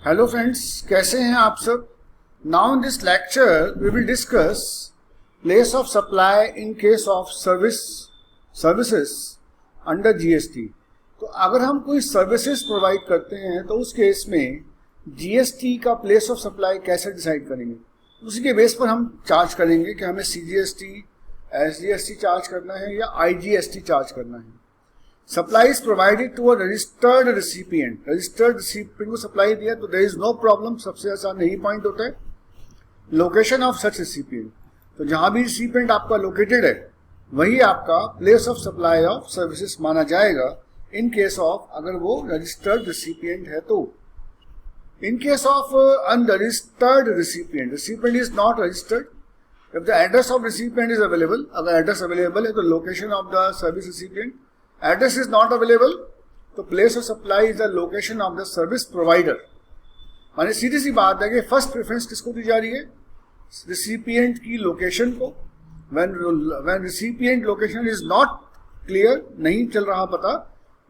Hello friends, कैसे हैं आप सब। Now in this lecture we will discuss place of supply in case of services under GST. तो अगर हम कोई सर्विसेज प्रोवाइड करते हैं तो उस केस में जीएसटी का प्लेस ऑफ सप्लाई कैसे डिसाइड करेंगे, उसी के बेस पर हम चार्ज करेंगे कि हमें सीजीएसटी, एसजीएसटी चार्ज करना है या आईजीएसटी चार्ज करना है। Supply is provided to a registered recipient. Registered recipient को सप्लाई दिया तो देयर इज नो प्रॉब्लम। सबसे आसान यही पॉइंट होता है। लोकेशन ऑफ सच रिसिपिएंट, तो जहां भी रिसिपिएंट आपका लोकेटेड है वही आपका place of supply of services माना जाएगा इन केस ऑफ अगर वो रजिस्टर्ड रिसिपिएंट है तो। In case of unregistered recipient, recipient is not registered, if the address of recipient is available, अगर एड्रेस अवेलेबल है तो location of the service recipient. Address is not available तो place of supply is the location of the service provider. माने सीधी सी बात है कि first preference किसको दी जा रही है, रिसिपिएंट की लोकेशन को। When recipient location is not clear, नहीं चल रहा पता,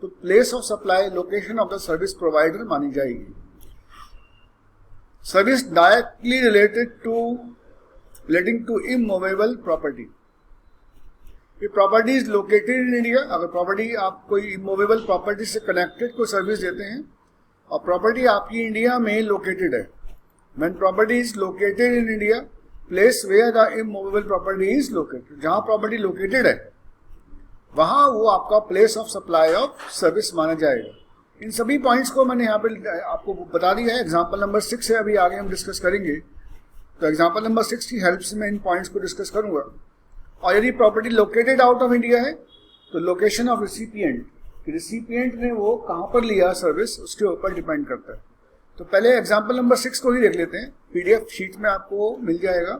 तो place of supply location of the service provider मानी जाएगी। Service directly relating to immovable property. Property is located in India, अगर प्रॉपर्टी आप कोई इमूवेबल प्रॉपर्टी से कनेक्टेड कोई सर्विस देते हैं और प्रॉपर्टी आपकी इंडिया में लोकेटेड है, when property is located in India, place where the immovable property is located, जहां प्रॉपर्टी लोकेटेड है वहां वो आपका place of supply of service माना जाएगा। इन सभी पॉइंट्स को मैंने यहाँ पे आपको बता दिया है। एग्जाम्पल नंबर 6 है, अभी आगे हम डिस्कस करेंगे। तो एग्जाम्पल नंबर 6 की हेल्प से मैं इन पॉइंट्स को डिस्कस करूंगा। और यदि property located out of India है तो लोकेशन ऑफ रिसिपिएंट, रिसिपिएंट ने वो कहां पर लिया सर्विस, उसके ऊपर डिपेंड करता है। तो पहले एग्जांपल नंबर 6 को ही देख लेते हैं, पीडीएफ शीट में आपको मिल जाएगा।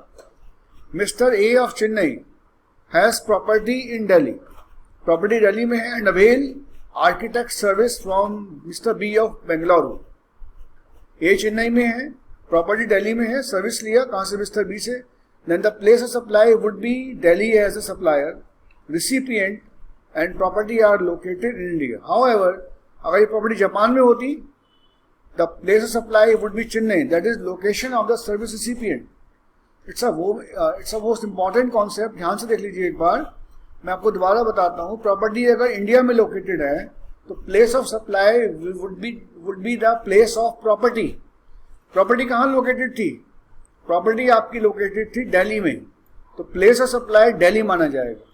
Mister A of Chennai has property in Delhi, property Delhi में है, and avail architect service from mister B of Bengaluru. A Chennai में है, प्रॉपर्टी दिल्ली में है, सर्विस लिया कहां से, मिस्टर बी से। Then the place of supply would be Delhi as a supplier, recipient and property are located in India. However, अगर ये प्रॉपर्टी जापान में होती, the place of supply would be Chennai, that is location of the service recipient. It's a most important concept. ध्यान से देख लीजिए एक बार, मैं आपको दोबारा बताता हूँ। प्रॉपर्टी अगर इंडिया में लोकेटेड है तो place of supply would be the place of property. Property कहाँ लोकेटेड थी, प्रॉपर्टी आपकी लोकेटेड थी दिल्ली में, तो प्लेस ऑफ सप्लाई दिल्ली माना जाएगा।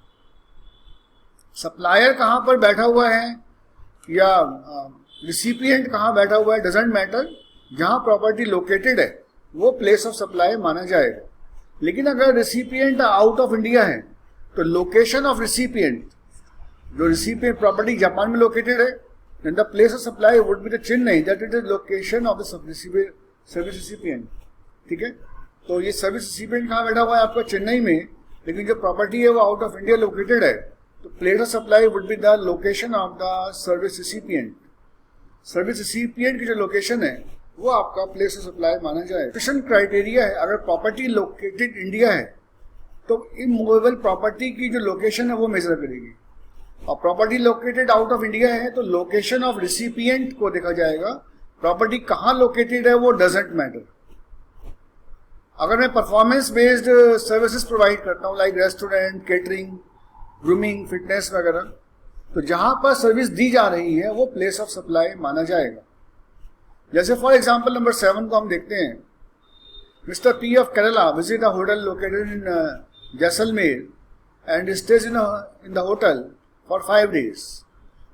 सप्लायर कहां पर बैठा हुआ है या रिसिपिएंट कहां बैठा हुआ है, डजंट मैटर, जहां प्रॉपर्टी लोकेटेड है वो प्लेस ऑफ सप्लाई माना जाएगा। लेकिन अगर रिसिपिएंट आउट ऑफ इंडिया है तो लोकेशन ऑफ रिसिपिएंट, जो रिसिपिएंट प्रॉपर्टी जापान में लोकेटेड है, then the place of supply would be the Chennai, that is the location of the service recipient. ठीक है, तो ये सर्विस रिसिपिएंट कहाँ बैठा हुआ है आपका, चेन्नई में, लेकिन जो प्रॉपर्टी है वो आउट ऑफ इंडिया लोकेटेड है, तो place of supply would be the location of the service recipient. Service recipient की जो लोकेशन है वो आपका प्लेस ऑफ सप्लाई माना जाए। क्वेश्चन क्राइटेरिया है, अगर प्रॉपर्टी लोकेटेड इंडिया है तो इमूवेबल प्रॉपर्टी की जो लोकेशन है वो मेजर करेगी, और property located out of India है तो लोकेशन ऑफ रिसिपिएंट को देखा जाएगा। प्रॉपर्टी कहाँ लोकेटेड है वो डजंट मैटर। अगर मैं परफॉर्मेंस बेस्ड सर्विसेज प्रोवाइड करता हूँ, like restaurant, catering, grooming, fitness वगैरह, तो जहां पर सर्विस दी जा रही है वो प्लेस ऑफ सप्लाई माना जाएगा। जैसे फॉर एग्जांपल नंबर 7 को हम देखते हैं। Mister P of Kerala visit a hotel located in Jaisalmer and stage in the hotel for 5 days।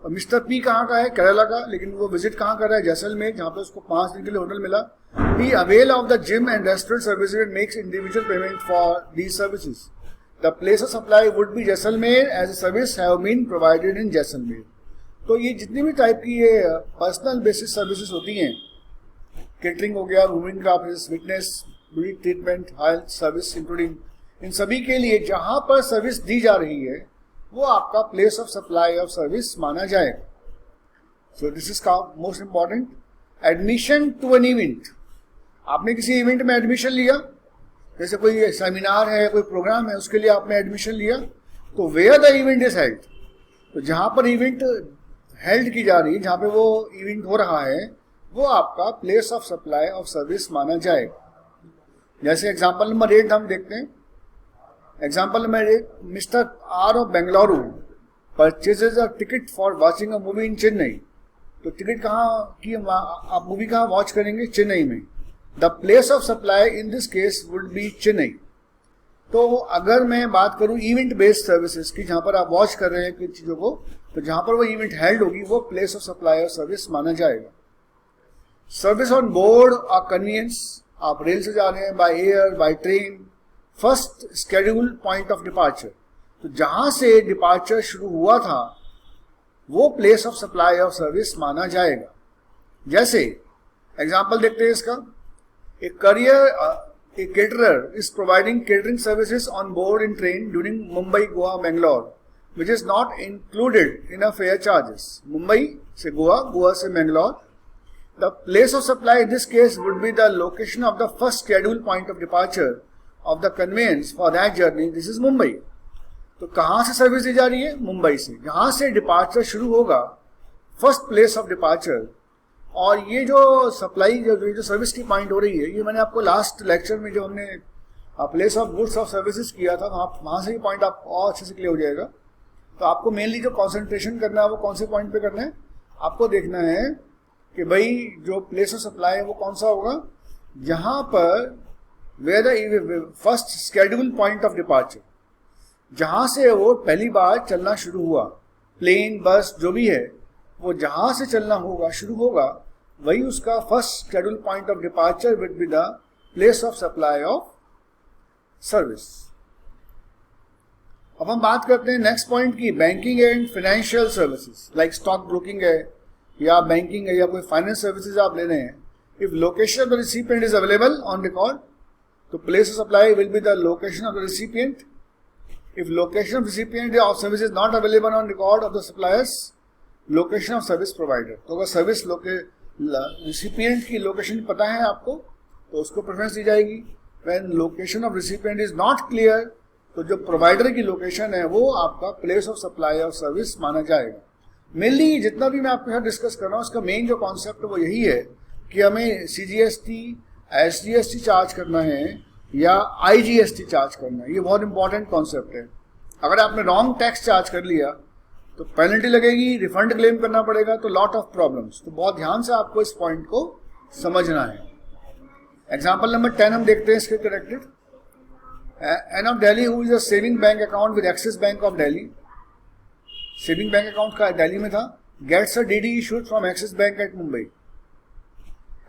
और मिस्टर पी कहाँ का है, केरला का, लेकिन वो विजिट कहाँ कर रहा है, जैसलमेर, जहाँ पे उसको 5 दिन के लिए होटल मिला। He avail of the gym and restaurant services and makes individual payment for these services. The place of supply would be Jaisalmer as a service have been provided in Jaisalmer. तो ये जितनी भी type की ये personal basis services होती हैं, catering हो गया, grooming classes, fitness, beauty treatment, health service including, इन सभी के लिए जहां पर सर्विस दी जा रही है वो आपका place of supply of service माना जाएगा। So this is most important. Admission to an event, आपने किसी इवेंट में एडमिशन लिया, जैसे कोई सेमिनार है, कोई प्रोग्राम है, उसके लिए आपने एडमिशन लिया, तो where the event is held, तो जहां पर इवेंट हेल्ड की जा रही है, जहां पे वो इवेंट हो रहा है वो आपका place of supply of service माना जाएगा। जैसे एग्जांपल नंबर 8 हम देखते हैं। Example number 8, mister R of Bengaluru purchases a ticket for watching a movie in Chennai. तो टिकट कहाँ की, आप मूवी कहाँ वॉच करेंगे? चेन्नई में। The place of supply in this case would be Chennai. तो अगर मैं बात करूं इवेंट बेस्ड सर्विसेज की, जहां पर आप वॉच कर रहे हैं कुछ चीजों को, तो जहां पर वो इवेंट हेल्ड होगी वो प्लेस ऑफ सप्लाई और सर्विस माना जाएगा। सर्विस ऑन बोर्ड और कन्वीनियंस, आप रेल से जा रहे हैं, by air, by train, first schedule point of departure, तो जहां से डिपार्चर शुरू हुआ था वो place of supply of service माना जाएगा। जैसे एग्जाम्पल देखते हैं इसका। A caterer is providing catering services on board in train during Mumbai, Goa, Bangalore, which is not included in a fare charges. Mumbai से Goa, Goa से Bangalore. The place of supply in this case would be the location of the first scheduled point of departure of the conveyance for that journey. This is Mumbai. तो कहाँ से service दी जा रही है? मुंबई से। जहाँ से डिपार्चर शुरू होगा, फर्स्ट प्लेस ऑफ डिपार्चर। और ये जो सप्लाई जो सर्विस की पॉइंट हो रही है, ये मैंने आपको लास्ट लेक्चर में जो हमने place of goods of services किया था, वहाँ से ये पॉइंट आपको और अच्छे से क्लियर हो जाएगा। तो आपको मेनली जो कॉन्सेंट्रेशन करना है वो कौन से पॉइंट पे करना है? आपको देखना है कि भाई जो प्लेस ऑफ सप्लाई है वो कौन सा होगा, जहाँ पर where the first schedule point of departure, जहाँ से वो पहली बार चलना शुरू हुआ, प्लेन, बस जो भी है, वो जहां से चलना होगा, शुरू होगा, वही उसका first schedule point of departure will be the place of supply of service. अब हम बात करते हैं नेक्स्ट पॉइंट की, banking and financial services, like stock broking है या बैंकिंग है या कोई फाइनेंस सर्विसेज आप ले रहे हैं। If location of the recipient is available on record, तो place of supply will be the location of the recipient. If location of recipient of service is not available on record of the suppliers, location of service provider. तो अगर service recipient की location पता है आपको, तो उसको preference दी जाएगी। When location of recipient is not clear, तो जो प्रोवाइडर की लोकेशन है वो आपका place of supply of service माना जाएगा। मेनली जितना भी मैं आपके साथ डिस्कस कर रहा हूँ, उसका मेन जो कॉन्सेप्ट वो यही है कि हमें CGST, SGST चार्ज करना है या IGST चार्ज करना है। ये बहुत इंपॉर्टेंट कॉन्सेप्ट है। अगर आपने रॉन्ग टैक्स चार्ज कर लिया तो पेनल्टी लगेगी, रिफंड क्लेम करना पड़ेगा, तो लॉट ऑफ प्रॉब्लम्स। तो बहुत ध्यान से आपको इस पॉइंट को समझना है। एग्जाम्पल नंबर 10 हम देखते हैं इसके corrected. N of Delhi who is a saving bank account with Axis Bank of Delhi, saving bank account का दिल्ली में था, gets a DD issued from Axis Bank at Mumbai.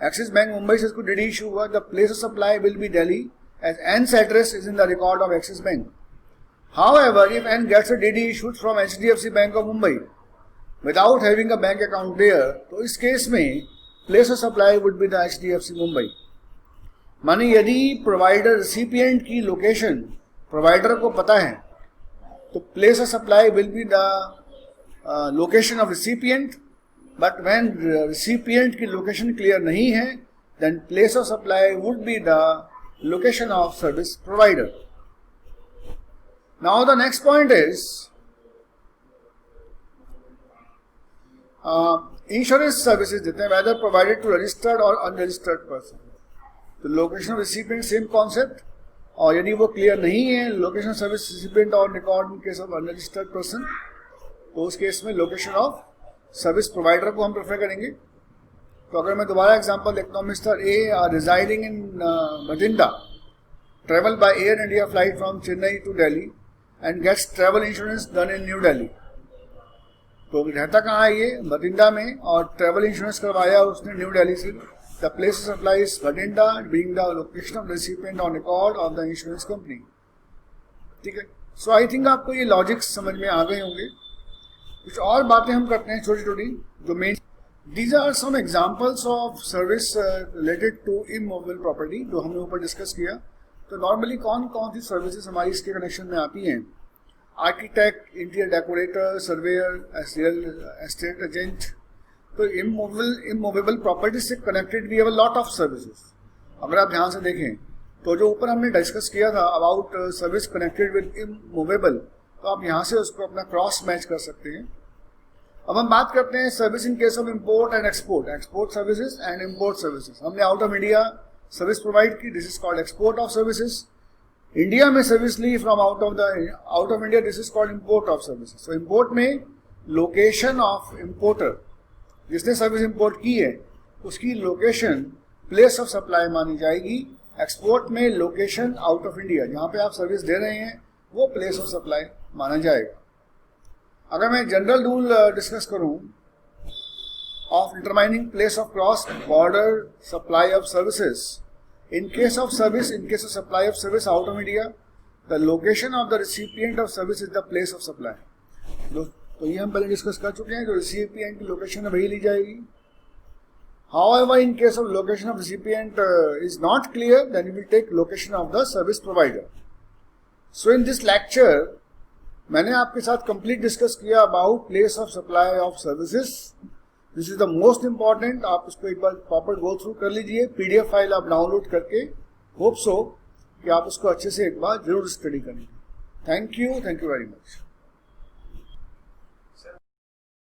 Axis Bank Mumbai से इसको DD इशू हुआ। The place of supply will be Delhi as N's address is in the record of Axis Bank. However, if N gets a DD issued from HDFC Bank of Mumbai without having a bank account there, तो इस case में place of supply would be the HDFC Mumbai। माने यदि provider recipient की location provider को पता है, तो place of supply will be the location of recipient, but when recipient की लोकेशन क्लियर नहीं है, then place of supply would be the location of service provider। Now the next point is insurance services देते हैं, whether provided to registered or unregistered person। तो location of recipient same concept, और यदि वो clear नहीं है, location service recipient और record in case of unregistered person, तो उस केस में लोकेशन ऑफ सर्विस प्रोवाइडर को हम प्रेफर करेंगे। तो अगर मैं दोबारा एग्जांपल देखता हूँ, mister A R residing in Bathinda, travel by Air India flight from Chennai to Delhi and gets travel insurance done in New Delhi। तो रहता कहाँ है ये? बठिंडा में, और ट्रेवल इंश्योरेंस करवाया उसने न्यू दिल्ली से। The place of supply is Bathinda, being the location of recipient on record of the insurance company. ठीक है। सो आई थिंक आपको ये लॉजिक्स समझ में आ गए होंगे। कुछ और बातें हम करते हैं छोटी छोटी जो main. These are some examples of service related to immovable property जो हमने ऊपर डिस्कस किया। तो नॉर्मली कौन कौन सी सर्विसेज हमारी इसके कनेक्शन में आती हैं? Architect, interior decorator, surveyor, estate agent. तो इमूवेबल प्रॉपर्टी से connected we have a lot of services. अगर आप ध्यान से देखें तो जो ऊपर हमने डिस्कस किया था about service connected with immovable, तो आप यहाँ से उसको अपना क्रॉस मैच कर सकते हैं। अब हम बात करते हैं service in case of import and export, export services and import services. हमने out of India service provide की, this is called export of services. India में सर्विस ली from out of India, this is called import of services. So import में location of importer, जिसने service import की है उसकी location place of supply मानी जाएगी। एक्सपोर्ट में लोकेशन आउट ऑफ इंडिया, जहां पे आप सर्विस दे रहे हैं वो प्लेस ऑफ सप्लाई माना जाएगा। अगर मैं जनरल रूल डिस्कस करूं of determining place of cross border supply of services, in case of supply of service out of India, the location of the recipient of service is the place of supply. तो ये हम पहले discuss कर चुके हैं, जो recipient की location है वही ली जाएगी। However, in case of location of recipient is not clear, then you will take location of the service provider. So in this lecture, मैंने आपके साथ कंप्लीट डिस्कस किया about place of supply of services. This is the most important, आप उसको एक बार proper go through कर लीजिए। PDF file आप डाउनलोड करके होप सो कि आप उसको अच्छे से एक बार जरूर स्टडी करेंगे। Thank you very much.